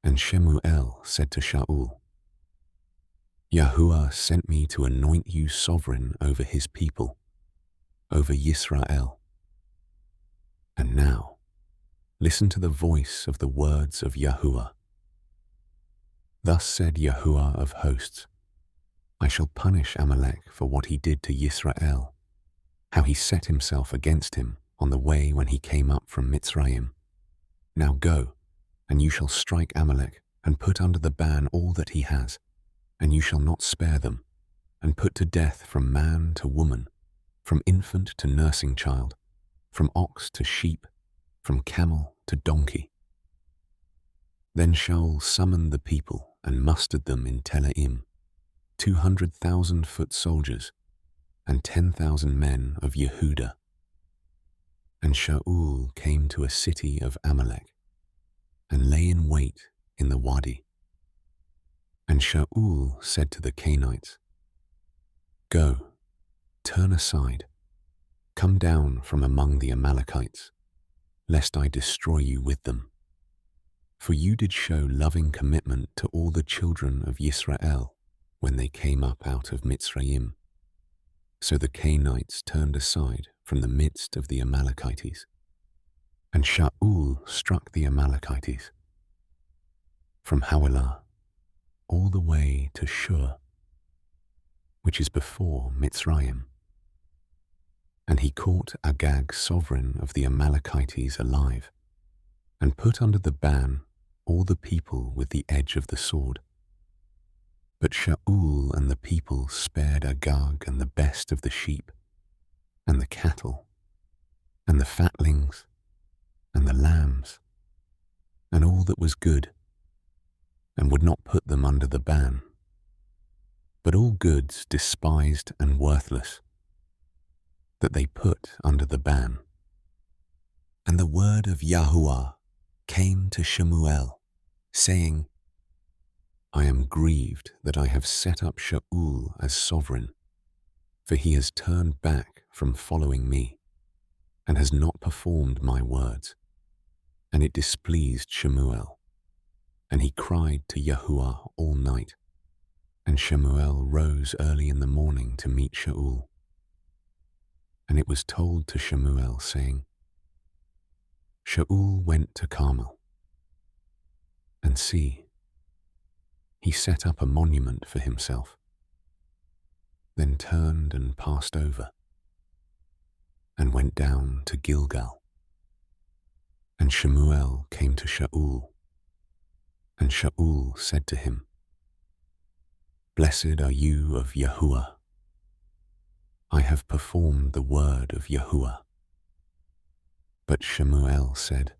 And Shemuel said to Shaul, Yahuwah sent me to anoint you sovereign over his people, over Yisrael. And now, listen to the voice of the words of Yahuwah. Thus said Yahuwah of hosts, I shall punish Amalek for what he did to Yisrael, how he set himself against him on the way when he came up from Mitzrayim. Now go, and you shall strike Amalek, and put under the ban all that he has, and you shall not spare them, and put to death from man to woman, from infant to nursing child, from ox to sheep, from camel to donkey. Then Shaul summoned the people and mustered them in Telaim, 200,000 foot soldiers, and 10,000 men of Yehuda. And Shaul came to a city of Amalek, and lay in wait in the wadi. And Shaul said to the Canaanites, Go, turn aside, come down from among the Amalekites, lest I destroy you with them. For you did show loving commitment to all the children of Yisrael when they came up out of Mitzrayim. So the Canaanites turned aside from the midst of the Amalekites. And Shaul struck the Amalekites from Hawilah all the way to Shur, which is before Mitzrayim. And he caught Agag sovereign of the Amalekites alive, and put under the ban all the people with the edge of the sword. But Shaul and the people spared Agag and the best of the sheep, and the cattle, and the fatlings, and the lambs, and all that was good, and would not put them under the ban, but all goods despised and worthless, that they put under the ban. And the word of Yahuwah came to Shemuel, saying, I am grieved that I have set up Shaul as sovereign, for he has turned back from following me, and has not performed my words. And it displeased Shemuel, and he cried to Yahuwah all night. And Shemuel rose early in the morning to meet Shaul. And it was told to Shemuel, saying, Shaul went to Carmel. And see, he set up a monument for himself, then turned and passed over, and went down to Gilgal. And Shemuel came to Shaul, and Shaul said to him, Blessed are you of Yahuwah. I have performed the word of Yahuwah. But Shemuel said,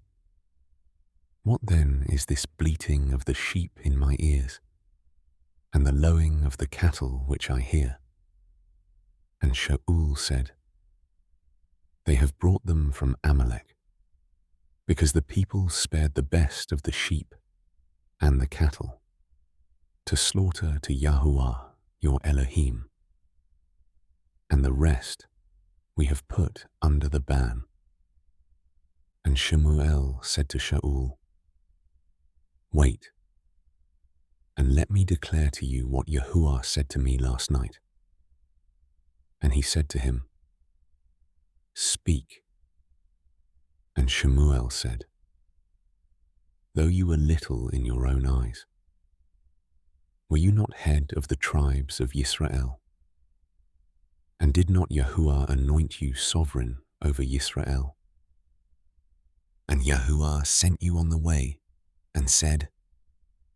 What then is this bleating of the sheep in my ears, and the lowing of the cattle which I hear? And Shaul said, They have brought them from Amalek, because the people spared the best of the sheep and the cattle, to slaughter to Yahuwah your Elohim, and the rest we have put under the ban. And Shemuel said to Shaul, Wait, and let me declare to you what Yahuwah said to me last night. And he said to him, Speak. And Shemuel said, Though you were little in your own eyes, were you not head of the tribes of Yisrael? And did not Yahuwah anoint you sovereign over Yisrael? And Yahuwah sent you on the way, and said,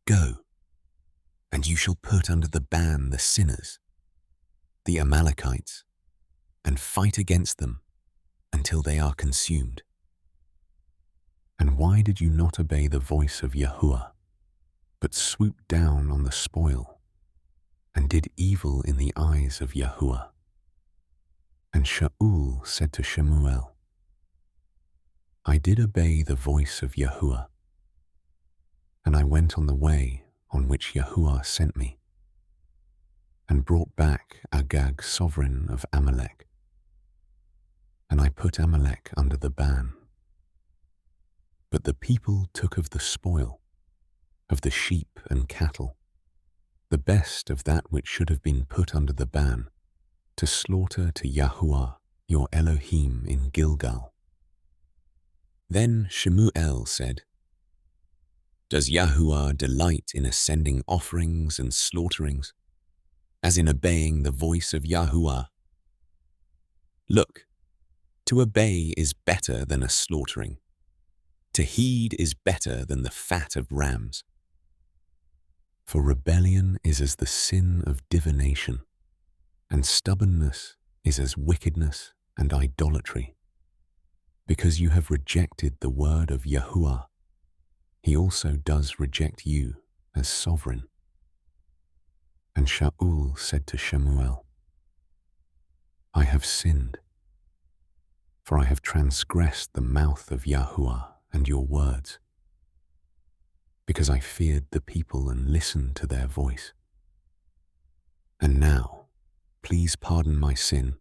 Go, and you shall put under the ban the sinners, the Amalekites, and fight against them until they are consumed. And why did you not obey the voice of Yahuwah, but swooped down on the spoil, and did evil in the eyes of Yahuwah? And Shaul said to Shemuel, I did obey the voice of Yahuwah, and I went on the way on which Yahuwah sent me, and brought back Agag sovereign of Amalek. And I put Amalek under the ban. But the people took of the spoil, of the sheep and cattle, the best of that which should have been put under the ban, to slaughter to Yahuwah your Elohim in Gilgal." Then Shemuel said, "Does Yahuwah delight in ascending offerings and slaughterings, as in obeying the voice of Yahuwah? Look, to obey is better than a slaughtering. To heed is better than the fat of rams. For rebellion is as the sin of divination, and stubbornness is as wickedness and idolatry. Because you have rejected the word of Yahuwah, he also does reject you as sovereign." And Shaul said to Shemuel, "I have sinned, for I have transgressed the mouth of Yahuwah and your words, because I feared the people and listened to their voice. And now, please pardon my sin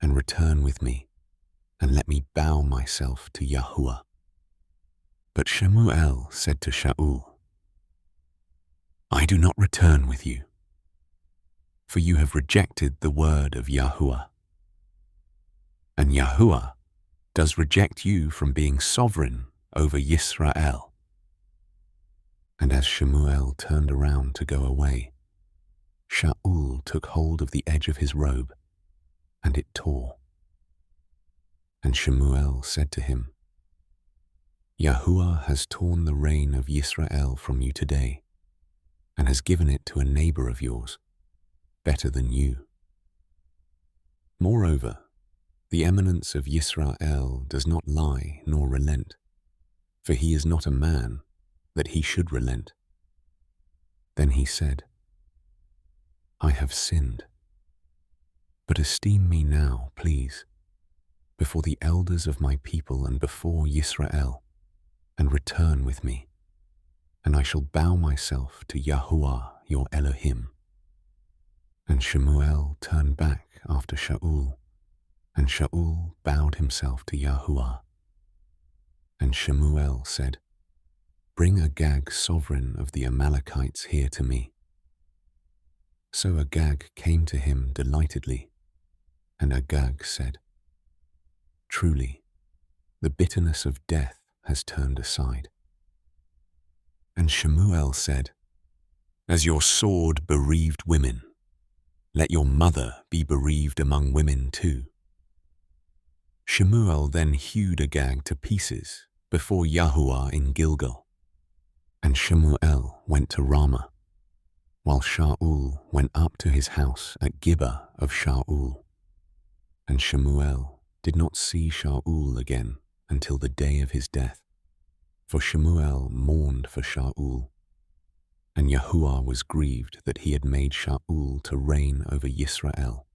and return with me, and let me bow myself to Yahuwah." But Shemuel said to Shaul, "I do not return with you, for you have rejected the word of Yahuwah. And Yahuwah does reject you from being sovereign over Yisrael." And as Shemuel turned around to go away, Shaul took hold of the edge of his robe, and it tore. And Shemuel said to him, "Yahuwah has torn the reign of Yisrael from you today, and has given it to a neighbor of yours, better than you. Moreover, the eminence of Yisrael does not lie nor relent, for he is not a man that he should relent." Then he said, "I have sinned, but esteem me now, please, before the elders of my people and before Yisrael, and return with me, and I shall bow myself to Yahuwah your Elohim." And Shemuel turned back after Shaul, and Shaul bowed himself to Yahuwah. And Shemuel said, "Bring Agag, sovereign of the Amalekites, here to me." So Agag came to him delightedly, and Agag said, "Truly, the bitterness of death has turned aside." And Shemuel said, "As your sword bereaved women, let your mother be bereaved among women too." Shemuel then hewed Agag to pieces before Yahuwah in Gilgal. And Shemuel went to Ramah, while Shaul went up to his house at Gibeah of Shaul. And Shemuel did not see Shaul again until the day of his death, for Shemuel mourned for Shaul, and Yahuwah was grieved that he had made Shaul to reign over Yisrael.